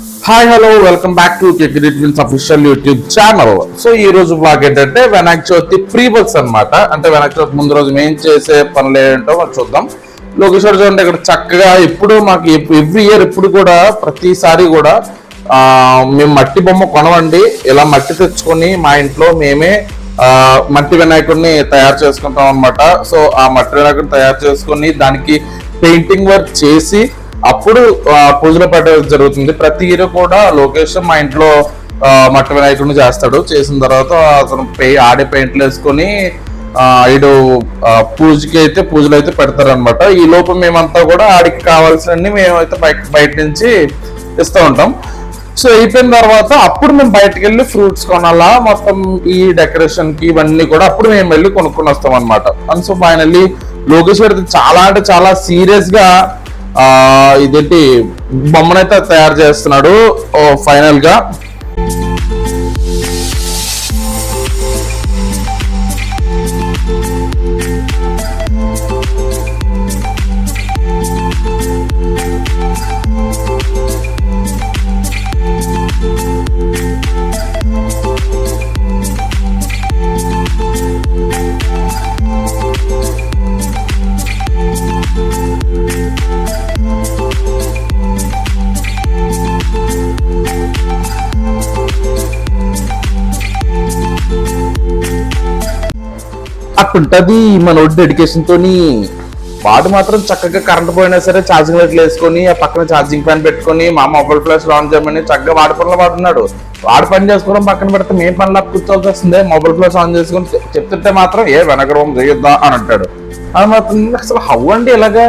Hi hello welcome back to techniques official YouTube channel. So ఈ రోజు blog ఏంటంటే Vinayaka Chavithi pre books అనమాట. అంటే వినాయక చవితి ముందు రోజు మేము చేసే పనులు ఏంటో మనం చూద్దాం. లోకేశ్వర్ చూడండి ఇక్కడ చక్కగా ఎప్పుడు మాకు ఎవ్రీ ఇయర్ ఎప్పుడు కూడా ప్రతిసారి కూడా మేము మట్టి బొమ్మ కొనవండి, ఇలా మట్టి తెచ్చుకొని మా ఇంట్లో మేమే మట్టి వినాయకుడిని తయారు చేసుకుంటాం అనమాట. సో ఆ మట్టి వినాయకుడిని తయారు చేసుకొని దానికి పెయింటింగ్ వర్క్ చేసి అప్పుడు పూజలు పెట్టడం జరుగుతుంది. ప్రతి ఇయర్ కూడా లోకేష్ మా ఇంట్లో మట్టి వినాయకుడిని చేస్తాడు. చేసిన తర్వాత అతను ఆడే పెయింట్లు వేసుకొని ఇడు పూజలు అయితే పెడతారు అనమాట. ఈ లోపు మేమంతా కూడా ఆడికి కావాల్సినవి మేమైతే బయట నుంచి ఇస్తూ ఉంటాం. సో అయిపోయిన తర్వాత అప్పుడు మేము బయటకు వెళ్ళి ఫ్రూట్స్ కొనాలా, మొత్తం ఈ డెకరేషన్ కి ఇవన్నీ కూడా అప్పుడు మేము వెళ్ళి కొనుక్కొని వస్తాం అనమాట. అండ్ సో ఫైనల్లీ లోకేష్ గారు చాలా అంటే చాలా సీరియస్ గా ఇదేంటి బొమ్మనైతే తయారు చేస్తున్నాడు ఫైనల్ గా. అట్టుంటది మన డెడికేషన్ తోని. వాడు మాత్రం చక్కగా కరెంట్ పోయినా సరే ఛార్జింగ్ లైట్లు వేసుకొని ఆ పక్కన ఛార్జింగ్ ఫ్యాన్ పెట్టుకొని మా మొబైల్ ఫ్లాష్ ఆన్ చేయమని చక్కగా వాడి పనులు వాడుతున్నాడు. వాడు పని చేసుకోవడం పక్కన పెడితే మేము పనిలా కూర్చోవాల్సి వస్తుంది. మొబైల్ ఫ్లాష్ ఆన్ చేసుకొని చెప్తుంటే మాత్రం వెనకడం చేయొద్దా అని అంటాడు. అది మాత్రం అసలు హౌ అండి ఇలాగా.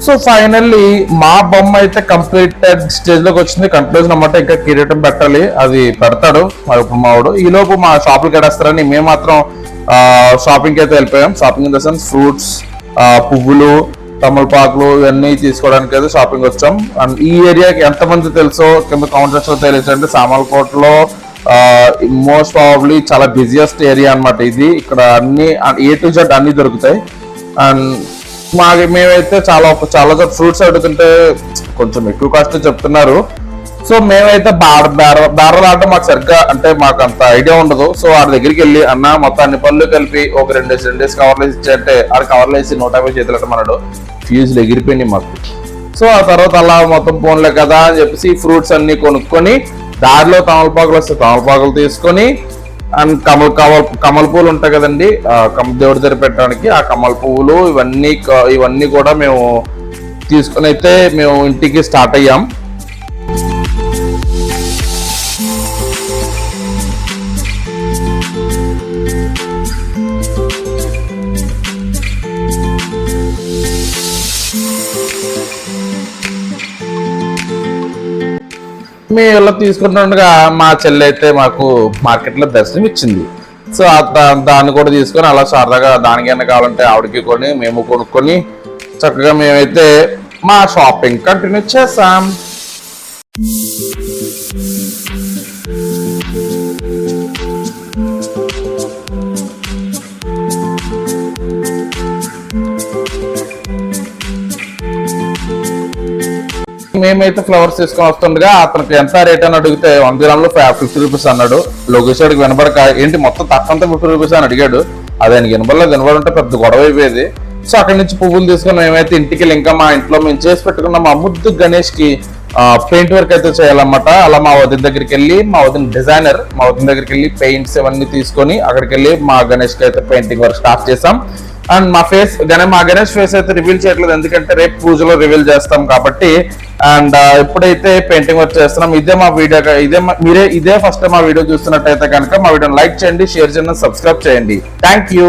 సో ఫైనల్లీ మా బొమ్మ అయితే కంప్లీటెడ్ స్టేజ్ లోకి వచ్చింది. కంక్లూజన్ అన్నమాట. ఇంకా కిరీటం పెట్టాలి, అది పెడతాడు ఇప్పుడు మావాడు. ఈ లోపు మా షాపులు గడేస్తారని మేము మాత్రం షాపింగ్ అయితే వెళ్ళిపోయాం. Shopping in the sense fruits, పువ్వులు, తమలపాకులు ఇవన్నీ తీసుకోవడానికి అయితే షాపింగ్ వచ్చాం. అండ్ ఈ ఏరియాకి ఎంతమంది తెలుసో కింద కామెంట్స్ లో తెలియచండి. సామర్లకోటలో మోస్ట్ ప్రాబబ్లీ చాలా బిజియెస్ట్ ఏరియా అన్నమాట ఇది. ఇక్కడ అన్ని A to Z అన్ని దొరుకుతాయి. అండ్ మేమైతే చాలా ఫ్రూట్స్ అడుగుతుంటే కొంచెం ఎక్కువ కాస్ట్ చెప్తున్నారు. సో మేమైతే బేరలు ఆడటం మాకు సరిగ్గా అంటే మాకు అంత ఐడియా ఉండదు. సో వాడి దగ్గరికి వెళ్ళి అన్న మొత్తం అన్ని పనులు కలిపి ఒక 2 డేస్ కవర్లు వేసి ఇచ్చాయంటే ఆడ కవర్లు వేసి 150 చేతులు అట్టమన్నాడు. ఫ్యూజులు ఎగిరిపోయింది మాకు. సో ఆ తర్వాత అలా మొత్తం ఫోన్లే కదా అని చెప్పేసి ఫ్రూట్స్ అన్ని కొనుక్కొని దారిలో తమలపాకులు వస్తే తమలపాకులు తీసుకొని అండ్ కమల పువ్వులు ఉంటాయి కదండి, దేవుడి దగ్గర పెట్టడానికి ఆ కమల పువ్వులు ఇవన్నీ కూడా మేము తీసుకొని అయితే మేము ఇంటికి స్టార్ట్ అయ్యాం. మేము ఇలా తీసుకుంటుండగా మా చెల్లి అయితే మాకు మార్కెట్లో దర్శనం ఇచ్చింది. సో దాన్ని కూడా తీసుకొని అలా సరదాగా దానికైనా కావాలంటే ఆవిడకి కొని మేము కొనుక్కొని చక్కగా మేమైతే మా షాపింగ్ కంటిన్యూ చేసాం. మేమైతే ఫ్లవర్స్ తీసుకొని వస్తుండగా అతనికి ఎంత రేట్ అని అడిగితే 100 గ్రాములు 50 రూపీస్ అన్నాడు. లోకేశ్వరికి వినబడక ఏంటి మొత్తం తక్కువంతా 50 రూపీస్ అని అడిగాడు. అది ఆయనకి వినబడుంటే పెద్ద గొడవ అయిపోయేది. సో అక్కడి నుంచి పువ్వులు తీసుకొని మేమైతే ఇంటికి ఇంకా మా ఇంట్లో మేము చేసి పెట్టుకున్న మా ముద్దు గణేష్ కి పెయింట్ వర్క్ అయితే చేయాలన్నమాట. అలా మా వదిన దగ్గరికి వెళ్ళి మా వదిన డిజైనర్ మా వదిన దగ్గరికి వెళ్ళి పెయింట్స్ ఇవన్నీ తీసుకొని అక్కడికి వెళ్ళి మా గణేష్ కి అయితే పెయింటింగ్ వర్క్ స్టార్ట్ చేసాం. అండ్ మా గణేష్ ఫేస్ అయితే రివీల్ చేయట్లేదు, ఎందుకంటే రేపు పూజలో రివీల్ చేస్తాం కాబట్టి. అండ్ ఇప్పుడైతే పెయింటింగ్ వర్క్ చేస్తున్నాం. ఇదే మా వీడియో, ఇదే ఫస్ట్ మా వీడియో చూస్తున్నట్టయితే కనుక మా వీడియోని లైక్ చేయండి, షేర్ చేయండి, సబ్స్క్రైబ్ చేయండి. Thank you.